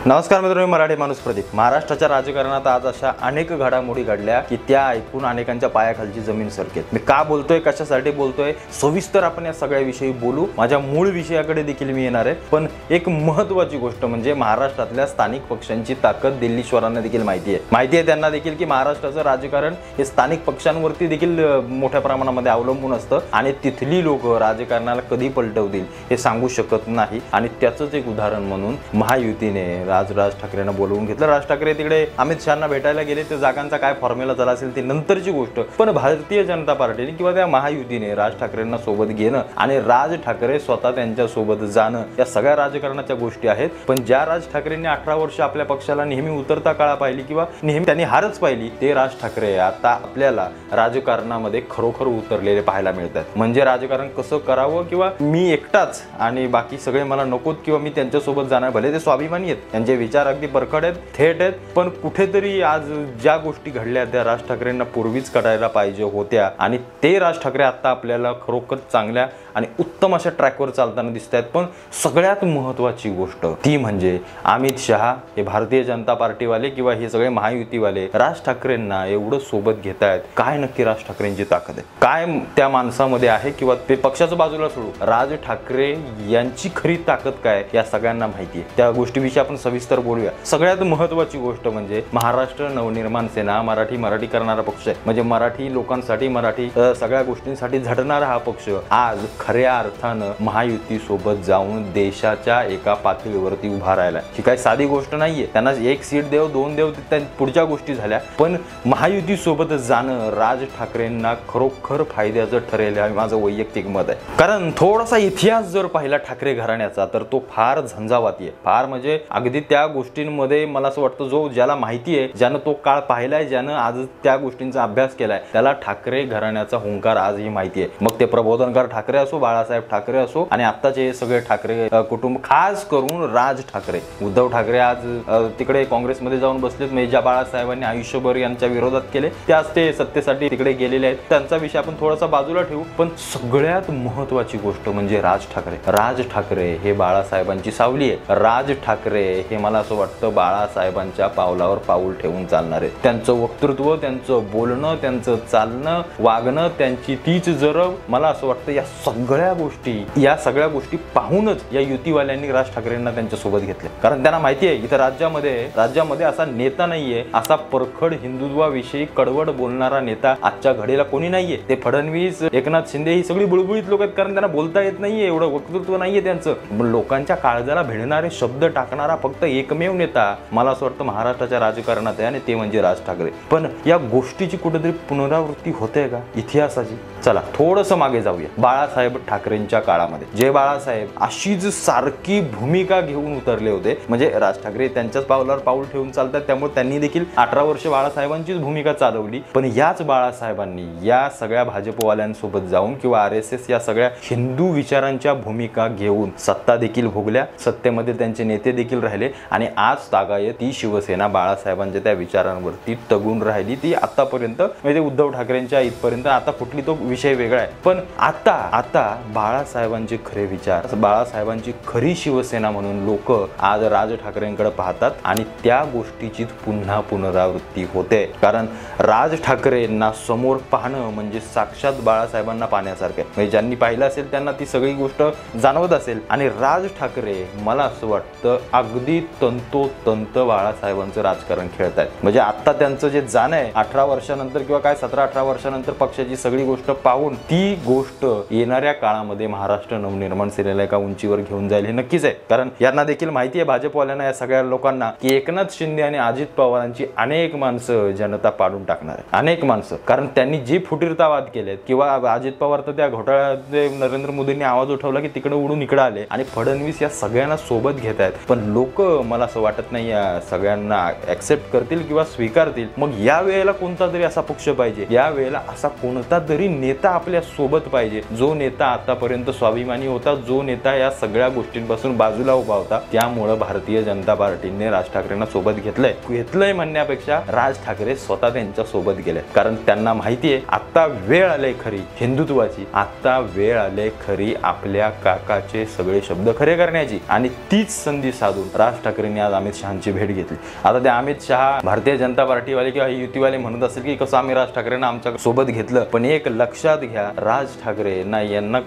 नमस्कार मित्रांनो, मी मराठी माणूस प्रदीप। महाराष्ट्राच्या राजकारणात आज अशा अनेक घडामोडी घडल्या की त्या ऐकून अनेकांच्या पायाखालची जमीन सरकेल। मी का बोलतोय, कशासाठी बोलतोय, सविस्तर आपण या सगळ्याविषयी बोलू। माझ्या मूळ विषयाकडे देखील मी येणार आहे, पण एक महत्त्वाची गोष्ट म्हणजे महाराष्ट्रातल्या स्थानिक पक्षांची ताकद दिल्लीश्वरांना देखील माहिती आहे त्यांना देखील की महाराष्ट्राचं राजकारण हे स्थानिक पक्षांवरती देखील मोठ्या प्रमाणामध्ये अवलंबून असतं आणि तिथली लोक राजकारणाला कधी पलटवतील हे सांगू शकत नाही। आणि त्याचंच एक उदाहरण म्हणून महायुतीने राज ठाकरेंना बोलवून घेतलं। राज ठाकरे तिकडे अमित शहांना भेटायला गेले। ते जागांचा काय फॉर्म्युला झाला असेल ती नंतरची गोष्ट, पण भारतीय जनता पार्टीने किंवा त्या महायुतीने राज ठाकरेंना सोबत घेणं आणि राज ठाकरे स्वतः त्यांच्या सोबत जाणं या सगळ्या राजकारणाच्या गोष्टी आहेत। पण ज्या राज ठाकरेंनी 18 वर्ष आपल्या पक्षाला नेहमी उतरता काळा पाहिली किंवा नेहमी त्यांनी हारच पाहिली, ते राज ठाकरे आता आपल्याला राजकारणामध्ये खरोखर उतरलेले पाहायला मिळतात। म्हणजे राजकारण कसं करावं किंवा मी एकटाच आणि बाकी सगळे मला नकोत किंवा मी त्यांच्यासोबत जाणार, भले ते स्वाभिमानी आहेत, त्यांचे विचार अगदी परखड आहेत, थेट आहेत, पण कुठेतरी आज ज्या गोष्टी घडल्या त्या राज ठाकरेंना पूर्वीच करायला पाहिजे होत्या आणि ते राज ठाकरे आता आपल्याला खरोखर चांगल्या आणि उत्तम अशा ट्रॅकवर चालताना दिसत आहेत। पण सगळ्यात महत्त्वाची गोष्ट ती म्हणजे अमित शहा हे भारतीय जनता पार्टीवाले किंवा हे सगळे महायुतीवाले राज ठाकरेंना एवढं सोबत घेत आहेत। काय नक्की राज ठाकरेंची ताकद आहे, काय त्या माणसामध्ये आहे, किंवा ते पक्षाच्या बाजूला सोडू, राज ठाकरे यांची खरी ताकद काय या सगळ्यांना माहिती आहे। त्या गोष्टीविषयी आपण सविस्तर बोलूया। सगळ्यात महत्त्वाची गोष्ट म्हणजे महाराष्ट्र नवनिर्माण सेना मराठी करणारा पक्ष आहे। म्हणजे मराठी लोकांसाठी, मराठी सगळ्या गोष्टींसाठी झटणारा हा पक्ष आज खऱ्या अर्थानं महायुती सोबत जाऊन देशाच्या एका पातळीवरती उभा राहिला। ही काही साधी गोष्ट नाहीये। त्यांना एक सीट देव, दोन देव, पुढच्या गोष्टी झाल्या, पण महायुती सोबत जाणं राज ठाकरेंना खरोखर फायद्याचं ठरेल हे माझं वैयक्तिक मत आहे। कारण थोडासा इतिहास जर पाहिला ठाकरे घराण्याचा तर तो फार झंझावाती आहे। फार म्हणजे अगदी त्या गोष्टींमध्ये मला असं वाटतं जो ज्याला माहिती आहे, ज्यानं तो काळ पाहिलाय, ज्यानं आज त्या गोष्टींचा अभ्यास केलाय, त्याला ठाकरे घराण्याचा हुंकार आजही माहिती आहे। मग ते प्रबोधनकार ठाकरे असो, बाळासाहेब ठाकरे असो आणि आत्ताचे हे सगळे ठाकरे कुटुंब, खास करून राज ठाकरे, उद्धव ठाकरे आज तिकडे काँग्रेसमध्ये जाऊन बसलेत। म्हणजे ज्या बाळासाहेबांनी आयुष्यभर यांच्या विरोधात केले त्याच ते सत्तेसाठी तिकडे गेलेले आहेत। त्यांचा विषय आपण थोडासा बाजूला ठेवू, पण सगळ्यात महत्त्वाची गोष्ट म्हणजे राज ठाकरे हे बाळासाहेबांची सावली आहे। राज ठाकरे हे मला असं वाटतं बाळासाहेबांच्या पावलावर पाऊल ठेवून चालणार आहे। त्यांचं वक्तृत्व, त्यांचं बोलणं, त्यांचं चालणं, वागणं, त्यांची तीच जरब, मला असं वाटतं या सगळ्या गोष्टी पाहूनच या युतीवाल्यांनी राज ठाकरेंना त्यांच्या सोबत घेतले। कारण त्यांना माहिती आहे इथं राज्यामध्ये असा नेता नाहीये, असा परखड हिंदुत्वाविषयी कडवड बोलणारा नेता आजच्या घडीला कोणी नाहीये। ते फडणवीस, एकनाथ शिंदे ही सगळी बुळबुळीत लोक आहेत, कारण त्यांना बोलता येत नाहीये, एवढं वक्तृत्व नाहीये त्यांचं। लोकांच्या काळजाला भिडणारे शब्द टाकणारा फक्त एकमेव नेता मला असं वाटतं महाराष्ट्राच्या राजकारणात आहे आणि ते म्हणजे राज ठाकरे। पण या गोष्टीची कुठेतरी पुनरावृत्ती होते का इतिहासाची? चला थोडंसं मागे जाऊया। बाळासाहेब ठाकरेंच्या काळामध्ये जे बाळासाहेब अशीच सारखी भूमिका घेऊन उतरले होते, म्हणजे राज ठाकरे त्यांच्याच पावलावर पाऊल ठेवून चालतात, त्यामुळे त्यांनी देखील 18 वर्ष बाळासाहेबांचीच भूमिका चालवली। पण याच बाळासाहेबांनी या सगळ्या भाजपवाल्यांसोबत जाऊन किंवा RSS या सगळ्या हिंदू विचारांच्या भूमिका घेऊन सत्ता देखील भोगल्या, सत्तेमध्ये त्यांचे नेते देखील राहिले आणि आज तागायत ती शिवसेना बाळासाहेबांच्या त्या विचारांवरती तगून राहिली। ती आतापर्यंत म्हणजे उद्धव ठाकरेंच्या इथपर्यंत, आता कुठली तो विषय वेगळा आहे, पण आता बाळासाहेबांचे खरे विचार, बाळासाहेबांची खरी शिवसेना म्हणून लोक आज राज ठाकरेंकडे पाहतात आणि त्या गोष्टीची पुन्हा पुनरावृत्ती होते। कारण राज ठाकरेंना समोर पाहणं म्हणजे साक्षात बाळासाहेबांना पाहण्यासारखं आहे। म्हणजे ज्यांनी पाहिलं असेल त्यांना ती सगळी गोष्ट जाणवत असेल आणि राज ठाकरे मला असं वाटतं अगदी तंतोतंत बाळासाहेबांचं राजकारण खेळत आहेत। म्हणजे आता त्यांचं जे जाणं आहे 18 वर्षानंतर किंवा काय 17-18 वर्षानंतर पक्षाची सगळी गोष्ट पाहून ती गोष्ट येणाऱ्या काळामध्ये महाराष्ट्र नवनिर्माण सेनेला एका उंचीवर घेऊन जाईल हे नक्कीच आहे। कारण यांना देखील माहिती आहे भाजपवाल्यांना, या सगळ्या लोकांना, की एकनाथ शिंदे आणि अजित पवारांची अनेक माणसं जनता पाडून टाकणार आहे, अनेक माणसं। कारण त्यांनी जे फुटीरतावाद केलेत किंवा अजित पवार तर त्या घोटाळ्यात नरेंद्र मोदींनी आवाज उठवला की तिकडे उडून इकडे आले आणि फडणवीस या सगळ्यांना सोबत घेत आहेत, पण लोक मला असं वाटत नाही या सगळ्यांना ऍक्सेप्ट करतील किंवा स्वीकारतील। मग या वेळेला कोणता तरी असा पक्ष पाहिजे, या वेळेला असा कोणता तरी नेता आपल्या सोबत पाहिजे जो नेता नेता आतापर्यंत स्वाभिमानी होता, जो नेता या सगळ्या गोष्टींपासून बाजूला उभा होता, त्यामुळे भारतीय जनता पार्टीने राज ठाकरेंना सोबत घेतलंय म्हणण्यापेक्षा राज ठाकरे स्वतः त्यांच्या सोबत गेले, कारण त्यांना माहिती आहे आता वेळ आले खरी हिंदुत्वाची, आता वेळ आले खरी आपल्या काकाचे सगळे शब्द खरे करण्याची, आणि तीच संधी साधून राज ठाकरेंनी आज अमित शहाची भेट घेतली। आता ते अमित शहा भारतीय जनता पार्टीवाले किंवा युतीवाले म्हणत असेल की कसं आम्ही राज ठाकरेंना आमच्या सोबत घेतलं, पण एक लक्षात घ्या, राज ठाकरे ना यांना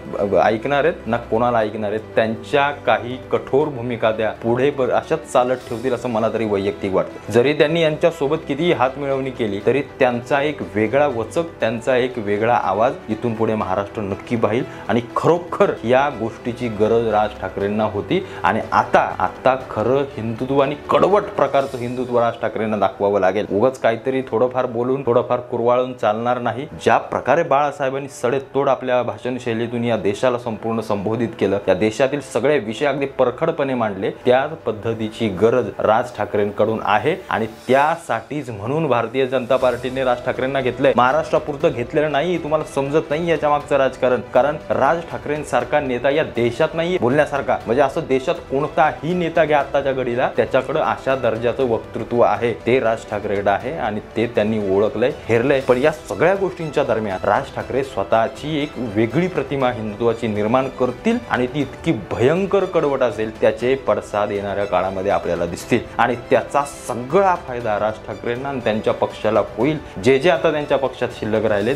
ऐकणार आहेत ना कोणाला ऐकणार आहेत, त्यांच्या काही कठोर भूमिका द्या पुढे अशाच चालत ठेवतील असं मला तरी वैयक्तिक वाटतं। जरी त्यांनी यांच्या सोबत कितीही हात मिळवणी केली तरी त्यांचा एक वेगळा वचक, त्यांचा एक वेगळा आवाज इथून पुढे महाराष्ट्र नक्की पाहिल, आणि खरोखर या गोष्टीची गरज राज ठाकरेंना होती। आणि आता खरं हिंदुत्व आणि कडवट प्रकारचं हिंदुत्व राज ठाकरेंना दाखवावं लागेल। उगाच काहीतरी थोडंफार बोलून थोडंफार कुरवाळून चालणार नाही। ज्या प्रकारे बाळासाहेबांनी सडेतोड आपल्या भाषण शैलीतून या देशाला संपूर्ण संबोधित केलं, या देशातील सगळे विषय अगदी परखडपणे मांडले, त्या पद्धतीची गरज राज ठाकरेंकडून आहे, आणि त्यासाठीच म्हणून भारतीय जनता पार्टीने राज ठाकरेंना घेतलंय। महाराष्ट्रापुरतं घेतलेलं नाही, तुम्हाला समजत नाही याच्या मागचं राजकारण, कारण राज ठाकरेंसारखा नेता या देशात नाही बोलण्यासारखा, म्हणजे असं देशात कोणताही नेता घ्या आताच्या घडीला त्याच्याकडे अशा दर्जाचं वक्तृत्व आहे ते राज ठाकरेकडे आहे, आणि ते त्यांनी ओळखलंय, हेरलंय। पण या सगळ्या गोष्टींच्या दरम्यान राज ठाकरे स्वतःची एक वेगळी प्रतिमा हिंदुत्वाची निर्माण करतील, आणि ती इतकी भयंकर कडवट असेल त्याचे पडसाद येणाऱ्या काळामध्ये आपल्याला दिसतील, आणि त्याचा सगळा फायदा राज ठाकरेंना आणि त्यांच्या पक्षाला होईल। जे आता त्यांच्या पक्षात शिल्लक राहिले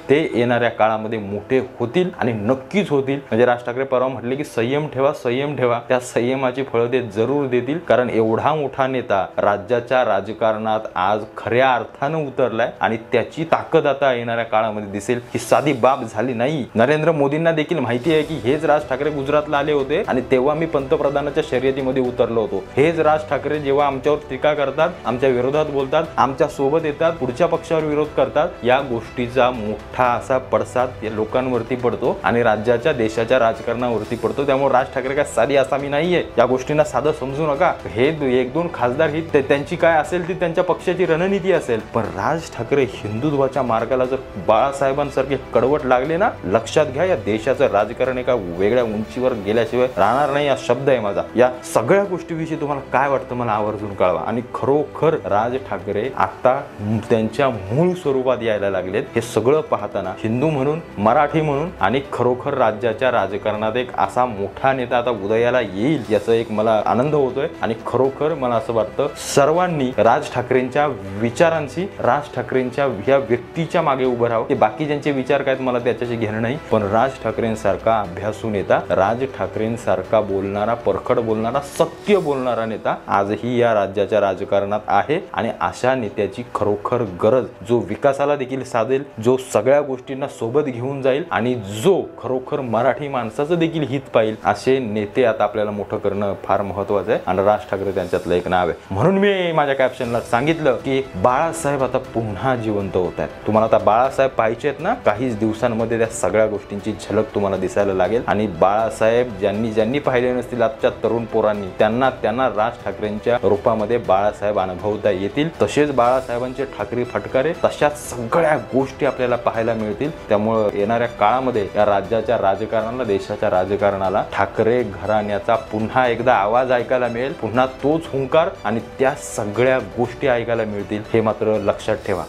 ते येणाऱ्या काळामध्ये मोठे होतील, आणि नक्कीच होतील। म्हणजे राज ठाकरे परवा म्हटले की संयम ठेवा, त्या संयमाची फळं ते जरूर देतील, कारण एवढा मोठा नेता राज्याच्या राजकारणात आज खऱ्या अर्थानं उतरलाय, आणि त्याची ताकद आता येणाऱ्या काळामध्ये दिसेल, ही साधी बाब झाली नाही। नरेंद्र मोदींना देखील माहिती आहे की हेच राज ठाकरे गुजरातला आले होते आणि तेव्हा मी पंतप्रधानाच्या शर्यतीमध्ये उतरलो होतो। हेच राज ठाकरे जेव्हा आमच्यावर टीका करतात, आमच्या विरोधात बोलतात, आमच्या सोबत येतात, पुढच्या पक्षावर विरोध करतात, या गोष्टीचा मोठा असा पडसाद लोकांवरती पडतो आणि राज्याच्या देशाच्या राजकारणावरती पडतो। त्यामुळे राज ठाकरे काय साधी आसामी नाहीये, या गोष्टींना साधं समजू नका। हे एक दोन खासदार ही त्यांची काय असेल ती त्यांच्या पक्षाची रणनीती असेल, पण राज ठाकरे हिंदुत्वाच्या मार्गाला जर बाळासाहेबांसारखे कडवट लागले ना, लक्षात घ्या या देशाचं राजकारण एका वेगळ्या उंचीवर गेल्याशिवाय राहणार नाही, हा शब्द आहे माझा। या सगळ्या गोष्टीविषयी तुम्हाला काय वाटतं मला आवर्जून कळवा, आणि खरोखर राज ठाकरे आता त्यांच्या मूळ स्वरूपात यायला लागलेत। हे सगळं पाहताना हिंदू म्हणून, मराठी म्हणून, आणि खरोखर राज्याच्या राजकारणात एक असा मोठा नेता आता उदयाला येईल याचा एक मला आनंद होतोय, आणि खरोखर मला असं वाटतं सर्वांनी राज ठाकरेंच्या विचारांची, राज ठाकरेंच्या ह्या व्यक्तीच्या मागे उभं राहावं। ते बाकी ज्यांचे विचार काय मला त्याच्याशी घेणं नाही, पण राज ठाकरेंसारखा अभ्यासू नेता, राज ठाकरेंसारखा बोलणारा, परखड बोलणारा, सत्य बोलणारा नेता आजही या राज्याच्या राजकारणात आहे, आणि अशा नेत्याची खरोखर गरज, जो विकासाला देखील साधेल, जो सगळ्या गोष्टींना सोबत घेऊन जाईल, आणि जो खरोखर मराठी माणसाचं देखील हित पाहिल, असे नेते आता आपल्याला मोठं करणं फार महत्त्वाचं आहे, आणि राज ठाकरे त्यांच्यातलं एक नाव आहे। म्हणून मी माझ्या कॅप्शनला सांगितलं की बाळासाहेब आता पुन्हा जिवंत होत आहेत। तुम्हाला आता बाळासाहेब पाहिजे आहेत ना, काहीच दिवसांमध्ये त्या सगळ्या गोष्टींची झलक तुम्हाला दिसायला लागेल, आणि बाळासाहेब ज्यांनी पाहिले नसतील आजच्या तरुण पोरांनी, त्यांना राज ठाकरेंच्या रूपामध्ये बाळासाहेब अनुभवता येतील। तसेच बाळासाहेबांचे ठाकरे फटकारे, तशा सगळ्या गोष्टी आपल्याला पाहायला मिळतील। त्यामुळे येणाऱ्या काळामध्ये या राज्याच्या राजकारणाला, देशाच्या राजकारणाला ठाकरे घराण्याचा पुन्हा एकदा आवाज ऐकायला मिळेल, पुन्हा तोच हुंकार आणि त्या सगळ्या गोष्टी ऐकायला मिळतील, हे मात्र लक्षात ठेवा।